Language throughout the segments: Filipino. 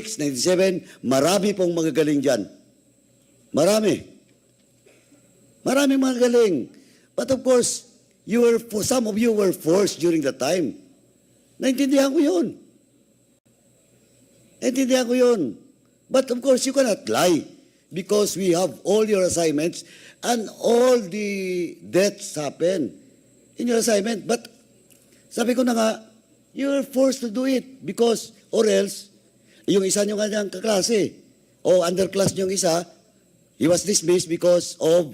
97, marami pong magagaling dyan. Marami. Maraming magagaling. But of course, some of you were forced during that time. Naintindihan ko yun. Naintindihan ko yun. But of course, you cannot lie because we have all your assignments and all the deaths happen in your assignment. But sabi ko na nga, you are forced to do it because or else, yung isa nyo kanyang kaklase o underclass nyo yung isa, he was dismissed because of,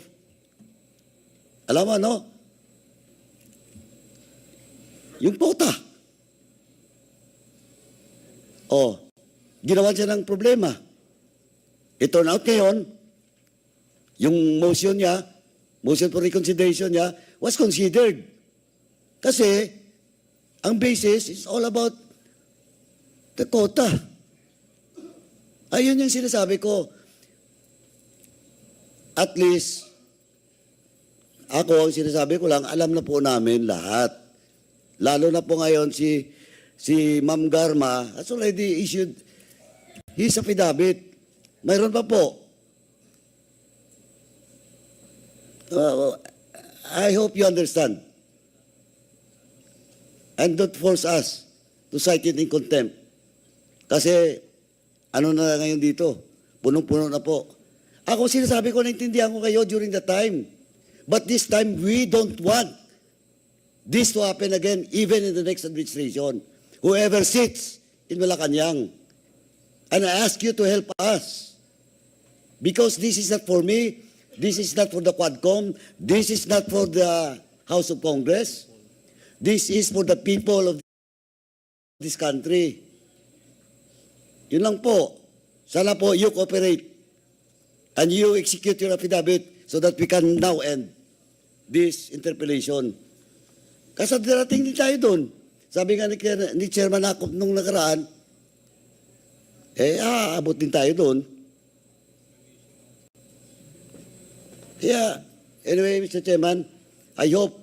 alam mo, no? Yung pota. O, ginawan siya ng problema. It turned out ngayon, yung motion niya, motion for reconsideration niya, was considered. Kasi, ang basis is all about the quota. Ayun yung sinasabi ko. At least, ako, ang sinasabi ko lang, alam na po namin lahat. Lalo na po ngayon si Ma'am Garma has already issued his affidavit. Mayroon pa po. I hope you understand. And don't force us to cite it in contempt. Kasi, ano na ngayon dito? Punong-puno na po. Ako sinasabi ko, naintindihan ko kayo during the time. But this time, we don't want this to happen again, even in the next administration. Whoever sits in Malacanang. And I ask you to help us. Because this is not for me, this is not for the Quadcom, this is not for the House of Congress, this is for the people of this country. Yun lang po. Sana po you cooperate and you execute your affidavit so that we can now end this interpellation. Kasi darating din tayo doon. Sabi nga ni Chairman Akop nung nakaraan, aabot din tayo doon. Yeah. Anyway, Mr. Chairman, I hope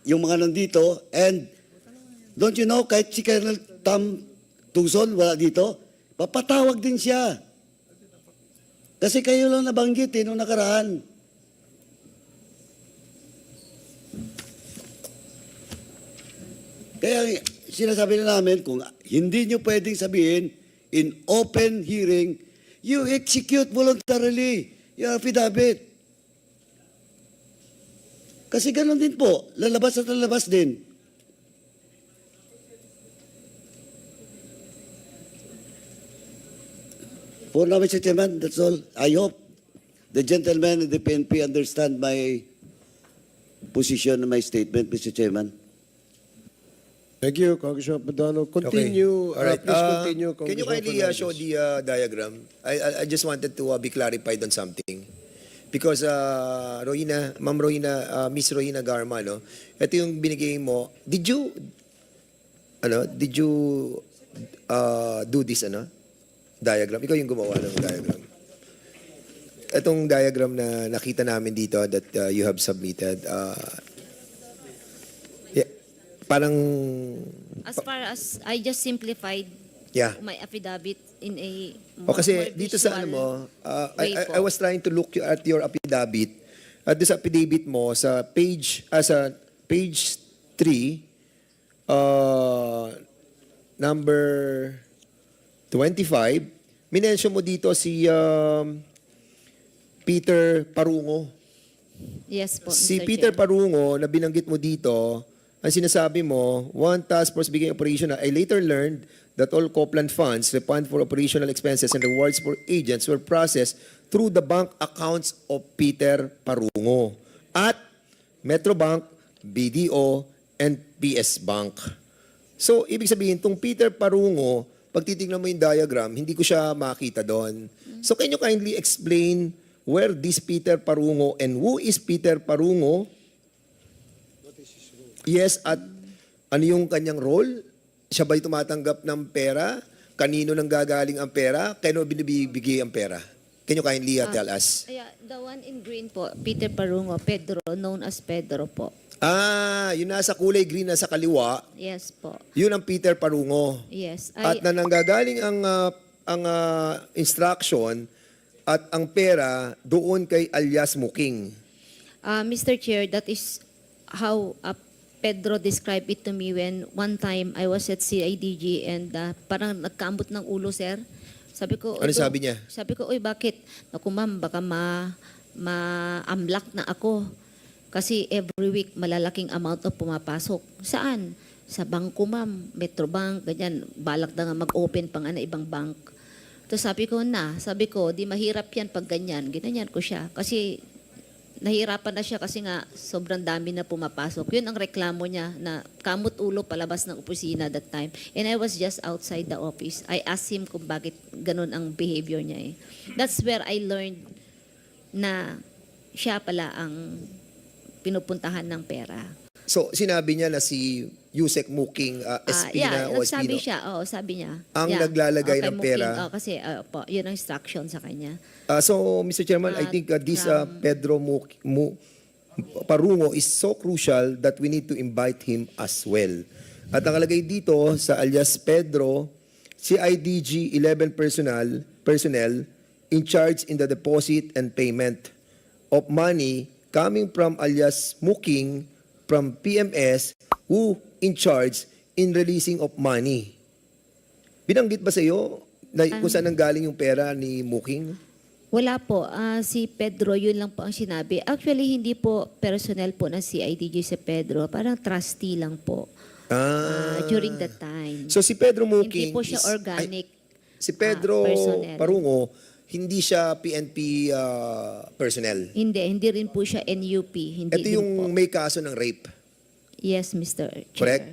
yung mga nandito, and don't you know, kahit si Colonel Tam Tucson wala dito, papatawag din siya. Kasi kayo lang nabanggit nung nakaraan. Kaya sinasabi na namin, kung hindi nyo pwedeng sabihin in open hearing, you execute voluntarily your affidavit. Kasi ganun din po, lalabas at lalabas din. For now, Mr. Chairman, that's all. I hope the gentlemen in the PNP understand my position and my statement, Mr. Chairman. Thank you, Congressman Paduano. Continue. Okay. All right. Please continue, Can you Congressman kindly Fernandez. show the diagram? I just wanted to be clarified on something. Because Ma'am Rohina, Miss Rohina Garma, no? Ito yung binigay mo. Did you do this, diagram? Ikaw yung gumawa ng diagram. Itong diagram na nakita namin dito that you have submitted, parang... As far as I just simplified my affidavit in a more, kasi more dito sa ano mo, way po. I was trying to look at your affidavit. At sa affidavit mo, sa page 3, number 25, minention mo dito si Peter Parungo. Yes po, Si Mr. Peter Chair. Parungo, na binanggit mo dito, ang sinasabi mo, one task force beginning operational. I later learned that all Copland funds, the fund for operational expenses and rewards for agents were processed through the bank accounts of Peter Parungo at Metrobank, BDO, and PS Bank. So, ibig sabihin, itong Peter Parungo, pag titignan mo yung diagram, hindi ko siya makita doon. So, can you kindly explain where this Peter Parungo and who is Peter Parungo? Yes, at ano yung kanyang role? Siya ba'y tumatanggap ng pera? Kanino nang gagaling ang pera? Kano binibigay ang pera? Can you kindly tell us? The one in green po, Peter Parungo, Pedro, known as Pedro po. Yung nasa kulay green na sa kaliwa, Yes po. yun ang Peter Parungo. Yes. At na nanggagaling ang instruction at ang pera doon kay alias Muking. Mr. Chair, that is how Pedro described it to me when one time I was at CIDG and parang nagkaambot ng ulo, sir. Sabi ko, Ano "Uy, sabi niya? Sabi ko, uy, bakit? Naku, ma'am, baka ma-amlak na ako. Kasi every week, malalaking amount of pumapasok. Saan? Sa bangko, ma'am. Metrobank, ganyan. Balak na nga mag-open pa nga na ibang bank. Tapos sabi ko, di mahirap yan pag ganyan. Ginanyan ko siya. Kasi nahirapan na siya kasi nga sobrang dami na pumapasok. Yun ang reklamo niya na kamot ulo palabas ng opisina that time. And I was just outside the office. I asked him kung bakit ganun ang behavior niya eh. That's where I learned na siya pala ang pinupuntahan ng pera. So, sinabi niya na si Yusek Muking Espina o nagsabi Espino siya, sabi niya. ang naglalagay Okay, ng pera. kasi po, yun ang instruction sa kanya. So, Mr. Chairman, I think this Pedro Parungo is so crucial that we need to invite him as well. At nakalagay dito sa alias Pedro, CIDG 11 personnel in charge in the deposit and payment of money coming from alias Muking from PMS who in charge in releasing of money. Binanggit ba sa iyo na kung saan nanggaling yung pera ni Muking? Wala po. Si Pedro, yun lang po ang sinabi. Actually, hindi po personnel po ng CIDG si Pedro. Parang trustee lang po during that time. So si Pedro Muking Hindi po siya organic. si Pedro personnel. Parungo, hindi siya PNP personnel. Hindi rin po siya NUP. Hindi Ito din yung po. may kaso ng rape. Yes, Mr. Chair. Correct?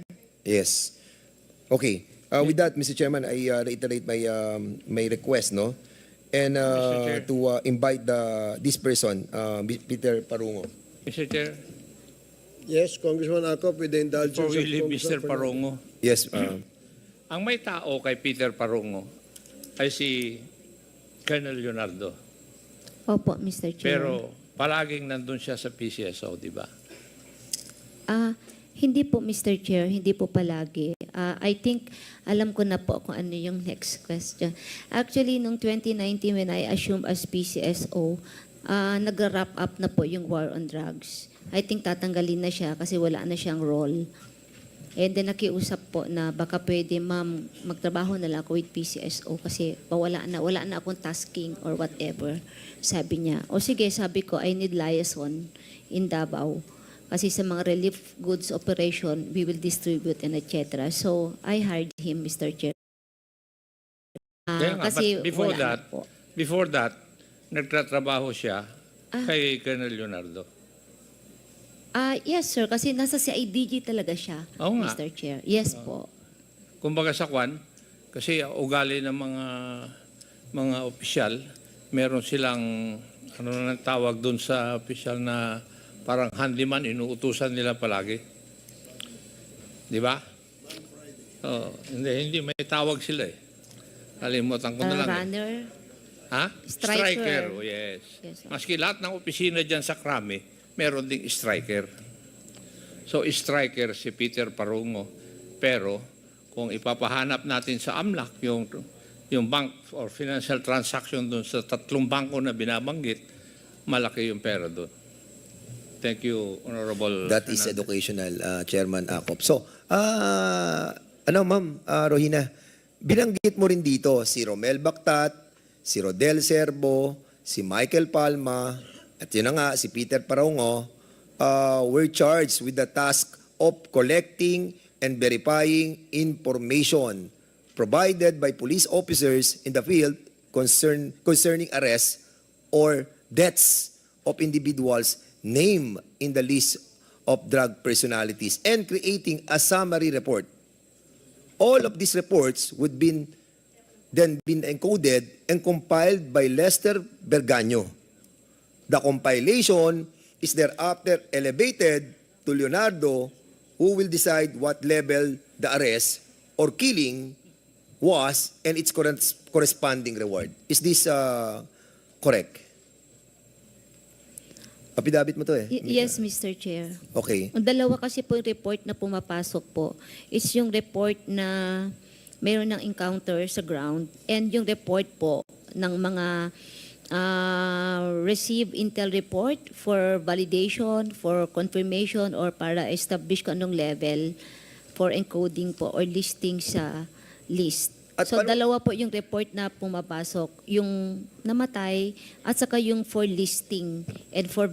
Yes. Okay. With that, Mr. Chairman, I reiterate my request, no? And Chair. to invite this person, Peter Parungo. Mr. Chair, Yes, Congressman Acop, with the indulgence before we of leave Congressman Mr. Parungo, Yes. ang may tao kay Peter Parungo ay si Colonel Leonardo. Opo, Mr. Chair. Pero palaging nandun siya sa PCSO, di ba? Hindi po, Mr. Chair. Hindi po palagi. I think, alam ko na po kung ano yung next question. Actually, noong 2019, when I assumed as PCSO, nag-wrap up na po yung war on drugs. I think tatanggalin na siya kasi wala na siyang role. And then nakiusap po na baka pwede, ma'am, magtrabaho na lang ako with PCSO kasi wala na akong tasking or whatever. Sabi niya. O sige, sabi ko, I need liaison in Davao. Kasi sa mga relief goods operation, we will distribute and etc. So, I hired him, Mr. Chair. Kaya nga, Kasi but before wala na that, po. before that, nagtatrabaho siya kay Colonel Leonardo. Yes, sir. Kasi nasa CIDG talaga siya, Oo nga. Mr. Chair. Yes po. Kumbaga sa kwan, kasi ugali ng mga opisyal, meron silang, ano na tawag doon sa opisyal na parang handyman, inuutusan nila palagi. Di ba? Hindi, may tawag sila eh. Kalimutan ko na lang. Runner. Ha? Striker. Oh, yes. Yes, sir. Maski lahat ng opisina dyan sa Krami, meron ding striker. So, striker si Peter Parungo. Pero, kung ipapahanap natin sa AMLAC, yung bank or financial transaction doon sa 3 bangko na binabanggit, malaki yung pera doon. Thank you, Honorable That is Fernandez. educational, Chairman Acop. So, Ma'am Rohina, binanggit mo rin dito si Romel Bactat, si Rodel Serbo, si Michael Palma, at yun na nga, si Peter Parungo, were charged with the task of collecting and verifying information provided by police officers in the field concerning arrests or deaths of individuals named in the list of drug personalities and creating a summary report. All of these reports would then been encoded and compiled by Lester Berganyo. The compilation is thereafter elevated to Leonardo, who will decide what level the arrest or killing was and its corresponding reward. Is this correct? Affidavit mo to eh. Yes, Mr. Chair. Okay. Ang dalawa kasi po yung report na pumapasok po is yung report na mayroon ng encounter sa ground and yung report po ng mga receive intel report for validation, for confirmation, or para establish kung anong level for encoding po or listing sa list. At So paano- dalawa po yung report na pumapasok, yung namatay at saka yung for listing and for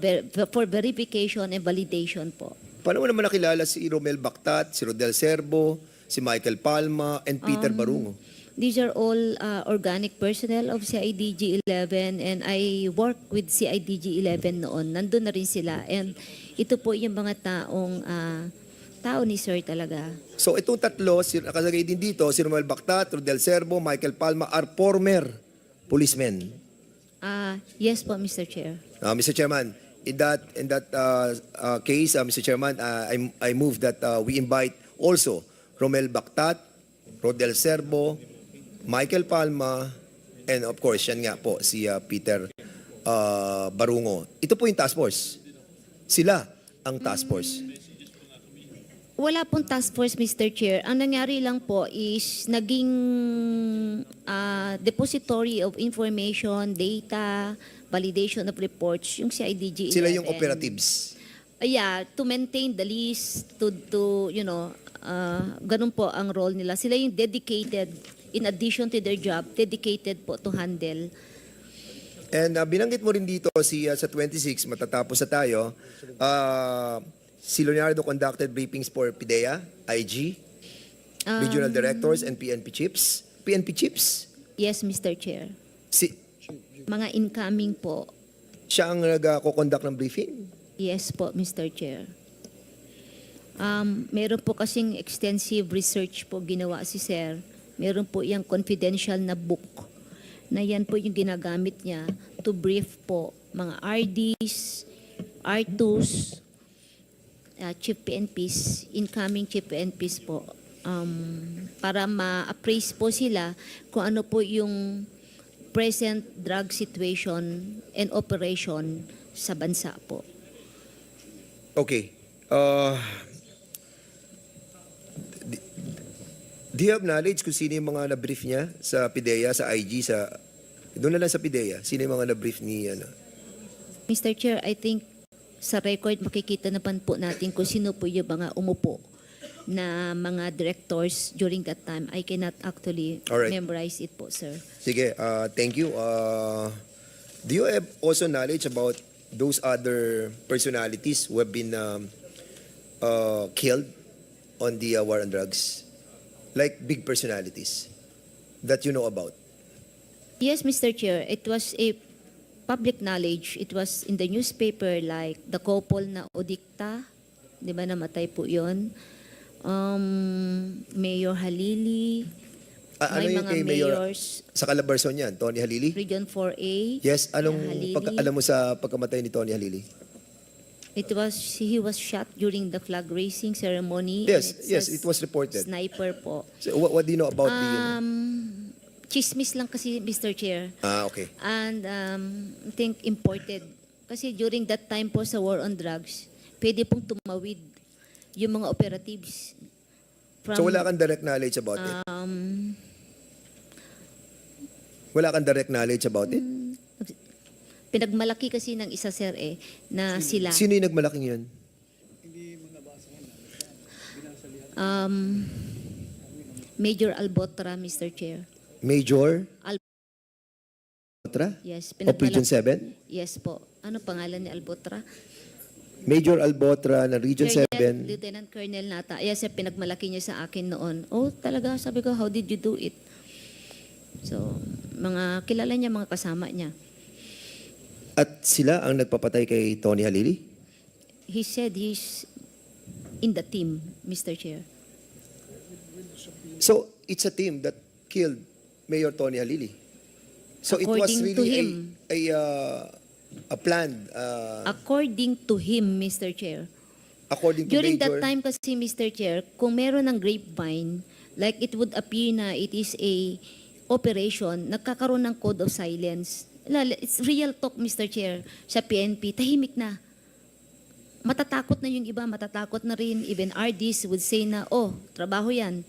verification and validation po. Paano mo naman nakilala si Romel Bactat, si Rodel Serbo, si Michael Palma, and Peter Barungo? These are all organic personnel of CIDG-11 and I work with CIDG-11 noon. Nandun na rin sila and ito po yung mga tao ni Sir talaga. So itong tatlo, nakasagay din dito, si Romel Bactat, Rodel Serbo, Michael Palma are former policemen. Yes po, Mr. Chair. Mr. Chairman, in that case, Mr. Chairman, I move that we invite also Romel Bactat, Rodel Serbo, Michael Palma, and of course, yan nga po, si Peter Barungo. Ito po yung task force. Sila ang task force. Wala pong task force, Mr. Chair. Ang nangyari lang po is naging depository of information, data, validation of reports, yung CIDG-11. Sila yung operatives. Yeah, to maintain the list, to ganun po ang role nila. Sila yung dedicated, in addition to their job, dedicated po to handle. And binanggit mo rin dito sa 26, matatapos na tayo, si Leonardo conducted briefings for PIDEA, IG, regional directors, and PNP chiefs. PNP chiefs? Yes, Mr. Chair. Mga incoming po. Siya ang nag-conduct ng briefing? Yes po, Mr. Chair. Meron po kasing extensive research po ginawa si Sir. Meron po yung confidential na book na yan po yung ginagamit niya to brief po mga RDs, R2s, Chief PNPs, incoming Chief PNPs po, para ma-appraise po sila kung ano po yung present drug situation and operation sa bansa po. Okay. Do you have knowledge kung sino yung mga na-brief niya sa PIDEA, sa IG, doon na lang sa PIDEA, sino yung mga na-brief ni, Mr. Chair, I think sa record makikita naman po natin kung sino po yung mga umupo na mga directors during that time. I cannot actually Alright. memorize it po, sir. Sige, thank you. Do you have also knowledge about those other personalities who have been killed on the war on drugs? Like big personalities that you know about? Yes, Mr. Chair, it was a public knowledge. It was in the newspaper like the couple na Odikta, di ba namatay po yun? Mayor Halili, may mga kay Mayor mayors, sa Calabarzon yan, Tony Halili? Region 4A. Yes, anong Halili. alam mo sa pagkamatay ni Tony Halili? He was shot during the flag raising ceremony. Yes, and yes, says it was reported. Sniper po. So, what do you know about Chismis lang kasi, Mr. Chair. Okay. And I think imported. Kasi during that time po sa war on drugs, pwede pong tumawid yung mga operatives. So wala kang direct knowledge about it? Wala kang direct knowledge about it? Pinagmalaki kasi ng isa, sir, na sila. Sino yung nagmalaking yun? Major Albotra, Mr. Chair. Major? Al- Albotra? Yes, Of Region 7? Yes po. Ano pangalan ni Albotra? Major Albotra ng Region 7. Lieutenant Colonel Nata. Yes, sir, pinagmalaki niya sa akin noon. Oh, talaga, sabi ko, how did you do it? So, mga kilala niya, mga kasama niya. At sila ang nagpapatay kay Tony Halili? He said he's in the team, Mr. Chair. So, it's a team that killed Mayor Tony Halili. So, it was According to really him. a planned, According to him, Mr. Chair. according to During Major. that time kasi, Mr. Chair, kung meron ng grapevine, like it would appear na it is a operation, nagkakaroon ng code of silence. It's real talk, Mr. Chair, sa PNP, tahimik na. matatakot na yung iba, matatakot na rin. Even RDs would say na, oh, trabaho yan.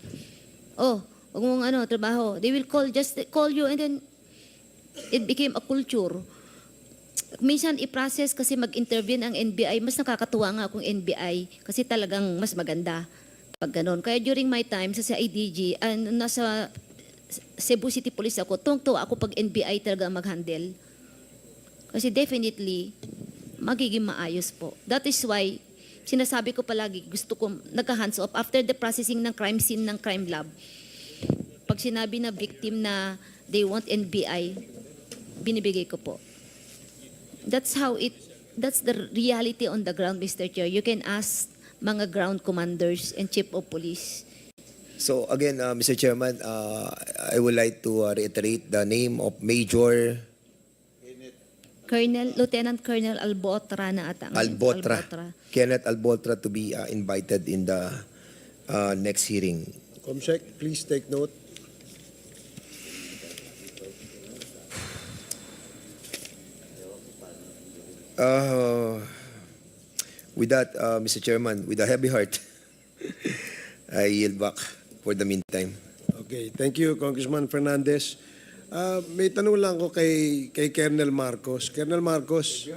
Oh, huwag mong trabaho. They will just call you and then it became a culture. Minsan i-process kasi mag-intervene ang NBI, mas nakakatuwa nga kung NBI kasi talagang mas maganda pag ganun. Kaya during my time sa CIDG, nasa Cebu City Police ako, tuwang-tuwa ako pag NBI talaga mag-handle. Kasi definitely, magiging maayos po. That is why, sinasabi ko palagi, gusto ko nagka-hands off after the processing ng crime scene ng crime lab. Pag sinabi na victim na they want NBI, binibigay ko po. That's the reality on the ground, Mr. Chair. You can ask mga ground commanders and chief of police. So again, Mr. Chairman, I would like to reiterate the name of Major Lieutenant Colonel Albotra na ata. Albotra. Kenneth Albotra to be invited in the next hearing. Comsec, please take note. With that, Mr. Chairman, with a heavy heart, I yield back for the meantime. Okay, thank you, Congressman Fernandez. May tanong lang ko kay Colonel Marcos. Colonel Marcos,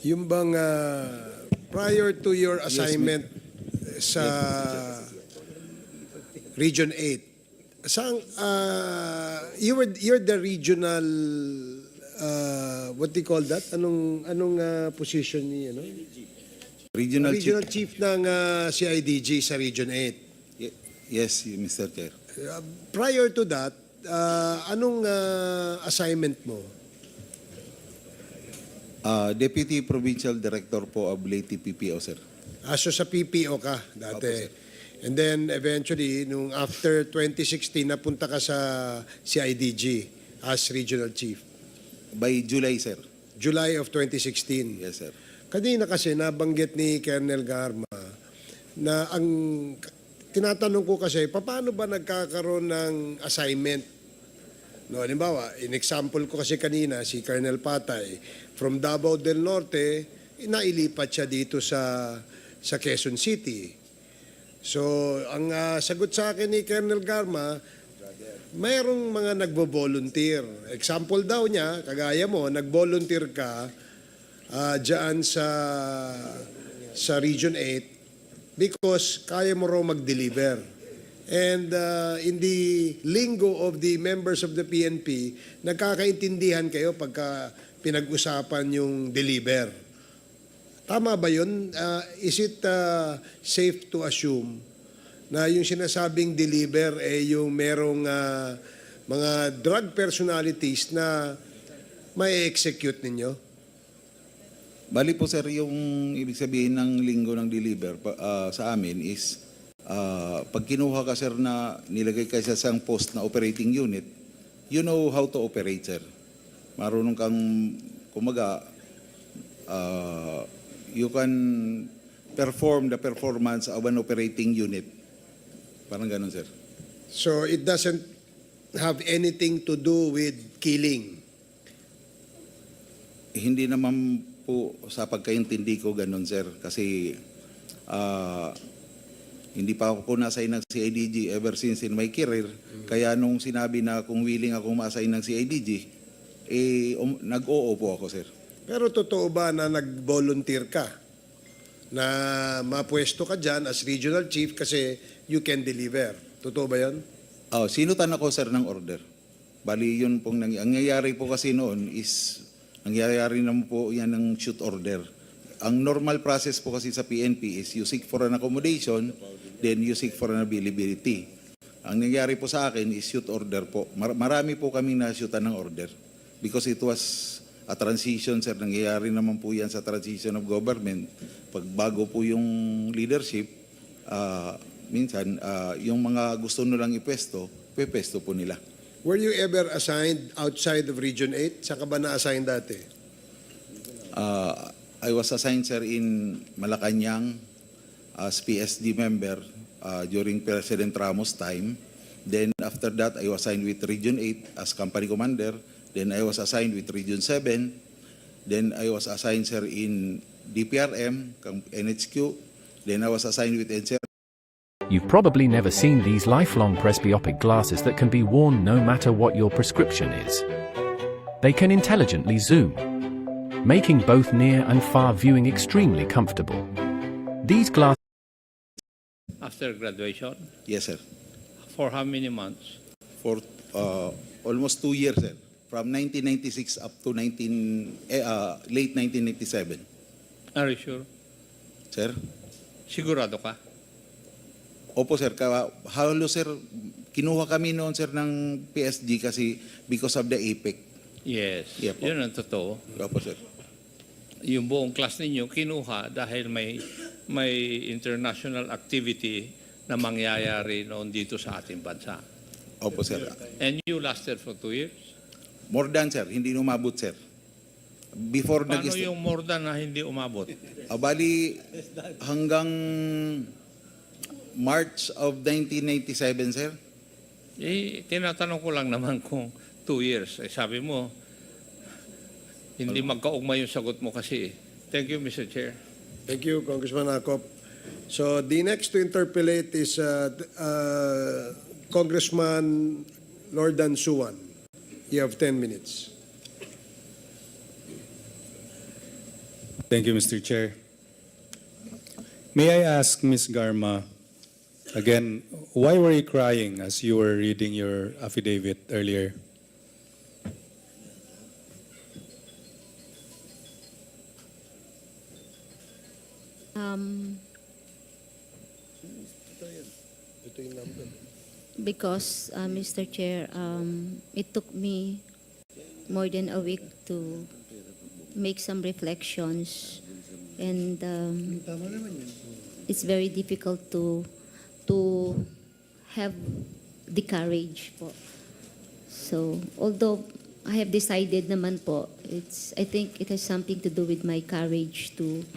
yung bang prior to your assignment sa Region 8, you're the regional what do you call that? Anong position niya, no? Regional Chief ng CIDG sa Region 8. Yes, Mr. Chair. Prior to that, anong assignment mo? Deputy Provincial Director po of Leyte PPO, sir. So sa PPO ka dati. Opo, sir. And then eventually, nung after 2016, napunta ka sa CIDG as Regional Chief. By July, sir. July of 2016. Yes, sir. Kanina kasi nabanggit ni Colonel Garma na ang tinatanong ko kasi, paano ba nagkakaroon ng assignment? No, halimbawa, in example ko kasi kanina, si Colonel Patay, from Davao del Norte, nailipat siya dito sa Quezon City. So, ang sagot sa akin ni Colonel Garma, mayroong mga nagbo-volunteer. Example daw niya, kagaya mo, nag-volunteer ka dyan sa Region 8 because kaya mo raw mag-deliver. And in the lingo of the members of the PNP, nagkakaintindihan kayo pagka pinag-usapan yung deliver. Tama ba yun? Is it safe to assume na yung sinasabing deliver yung merong mga drug personalities na may execute ninyo? Bali po, sir, yung ibig sabihin ng linggo ng deliver sa amin is pag kinuha ka, sir, na nilagay ka sa isang post na operating unit, you know how to operate, sir. Marunong kang, kumaga, you can perform the performance of an operating unit. Parang ganun, sir. So it doesn't have anything to do with killing? Hindi naman po sa pagkaintindi ko ganun, sir. Kasi hindi pa ako na-assign ng CIDG ever since in my career. Kaya nung sinabi na kung willing ako ma-assign ng CIDG, nag-oo po ako, sir. Pero totoo ba na nag-volunteer ka? Na mapwesto ka dyan as regional chief kasi you can deliver. Totoo ba yan? Sinutan ako, sir, ng order. Bali, yun pong nangyayari po kasi noon is nangyayari naman po yan ng shoot order. Ang normal process po kasi sa PNP is you seek for an accommodation, then you seek for an availability. Ang nangyayari po sa akin is shoot order po. Marami po kami na-shootan ng order because it was a transition, sir. Nangyayari naman po yan sa transition of government. Pag bago po yung leadership, minsan yung mga gusto nilang ipwesto, pepesto po nila. Were you ever assigned outside of Region 8? Saan ka ba na-assign dati? I was assigned, sir, in Malacanang as PSD member during President Ramos' time. Then after that, I was assigned with Region 8 as company commander. Then I was assigned with Region 7. Then I was assigned, sir, in DPRM, NHQ. Then I was assigned with NCR. You've probably never seen these lifelong presbyopic glasses that can be worn no matter what your prescription is. They can intelligently zoom, making both near and far viewing extremely comfortable. These glasses After graduation, Yes, sir. for how many months? For almost 2 years, sir. From 1996 up to late 1997. Are you sure? Sir? Sigurado ka? Opo, sir. Halos, sir, kinuha kami noon, sir, ng PSG kasi because of the APEC. Yes. Yeah po. Yun ang totoo. Opo, sir. Yung buong class ninyo kinuha dahil may international activity na mangyayari noon dito sa ating bansa. Opo, sir. And you lasted for 2 years? More than, sir. Hindi umabot, sir. Before Paano yung more than na hindi umabot? Bali, hanggang March of 1997, sir. Tinatanong ko lang naman kung 2 years. Sabi mo, hindi magkaugma yung sagot mo kasi. Thank you, Mr. Chair. Thank you, Congressman Acop. So the next to interpellate is Congressman Lordan Suwan. You have 10 minutes. Thank you, Mr. Chair. May I ask Ms. Garma, again, why were you crying as you were reading your affidavit earlier? Because, Mr. Chair, it took me more than a week to make some reflections, and it's very difficult to have the courage po. So, although I have decided naman po, I think it has something to do with my courage to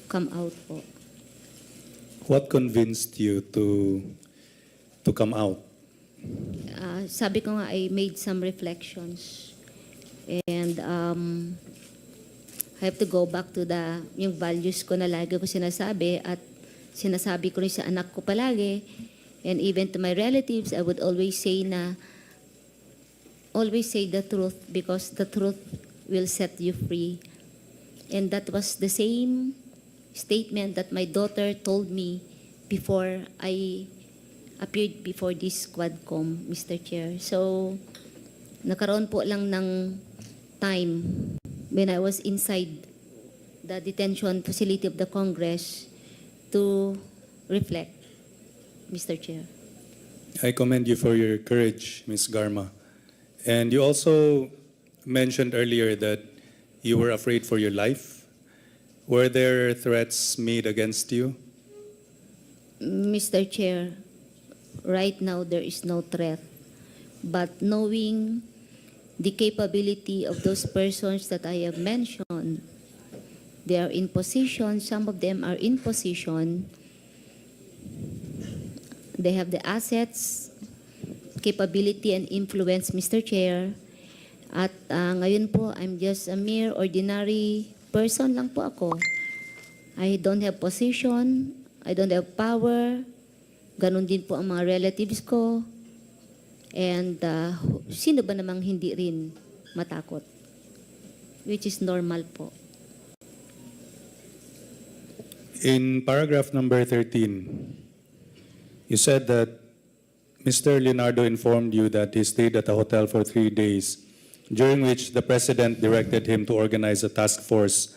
come out po. What convinced you to come out? Sabi ko nga, I made some reflections, and I have to go back to yung values ko na lagi ko sinasabi, at sinasabi ko rin sa anak ko palagi, and even to my relatives, I would always say the truth, because the truth will set you free. And that was the same statement that my daughter told me before I appeared before this Quadcom, Mr. Chair. So, nakaroon po lang ng time when I was inside the detention facility of the Congress to reflect, Mr. Chair. I commend you for your courage, Ms. Garma. And you also mentioned earlier that you were afraid for your life. Were there threats made against you? Mr. Chair, right now there is no threat. But knowing the capability of those persons that I have mentioned, they are in position, some of them are in position, they have the assets, capability, and influence, Mr. Chair. At ngayon po, I'm just a mere ordinary person lang po ako. I don't have position, I don't have power, ganun din po ang mga relatives ko. And sino ba namang hindi rin matakot? Which is normal po. In paragraph number 13, you said that Mr. Leonardo informed you that he stayed at a hotel for 3 days, during which the President directed him to organize a task force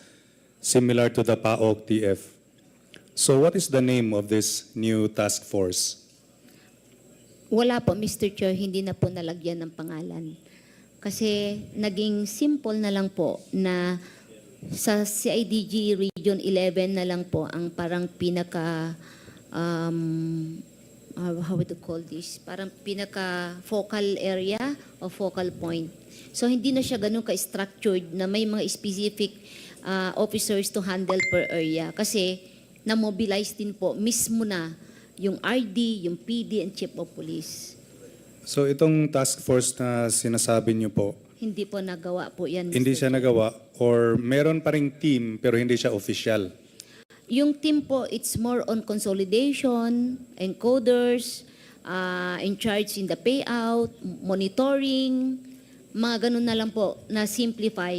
similar to the PAOK-TF. So what is the name of this new task force? Wala po, Mr. Chair, hindi na po nalagyan ng pangalan. Kasi naging simple na lang po na sa CIDG Region 11 na lang po ang parang pinaka, how would you call this? Parang pinaka focal area o focal point. So hindi na siya ganun ka-structured na may mga specific officers to handle per area. Kasi na-mobilize din po mismo na yung RD, yung PD, and Chief of Police. So itong task force na sinasabi niyo po, Hindi po nagawa po yan. hindi Mr. siya nagawa or meron pa ring team pero hindi siya official? Yung team po, it's more on consolidation, encoders, in charge in the payout, monitoring, mga ganun na lang po na simplify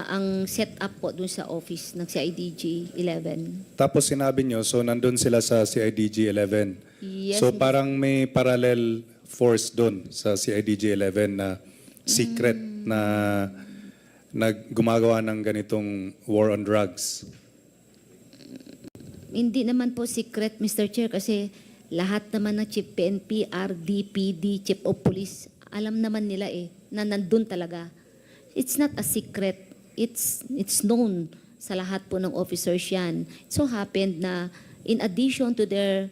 ang setup po dun sa office ng CIDG 11. Tapos sinabi niyo, so nandun sila sa CIDG 11. Yes, So Mr. parang may parallel force doon sa CIDG 11 na secret na gumagawa ng ganitong war on drugs. Hindi naman po secret, Mr. Chair, kasi lahat naman ng chief PNP, RD, PD, chief of police, alam naman nila na nandun talaga. It's not a secret. It's known sa lahat po ng officers yan. It so happened na in addition to their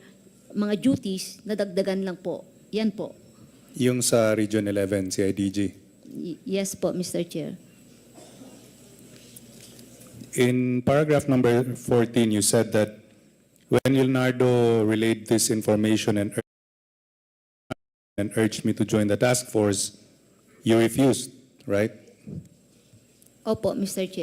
mga duties, nadagdagan lang po. Yan po. Yung sa Region 11, CIDG. Yes po, Mr. Chair. In paragraph number 14, you said that when Leonardo relayed this information and urged me to join the task force, you refused, right? Opo, Mr. Chair.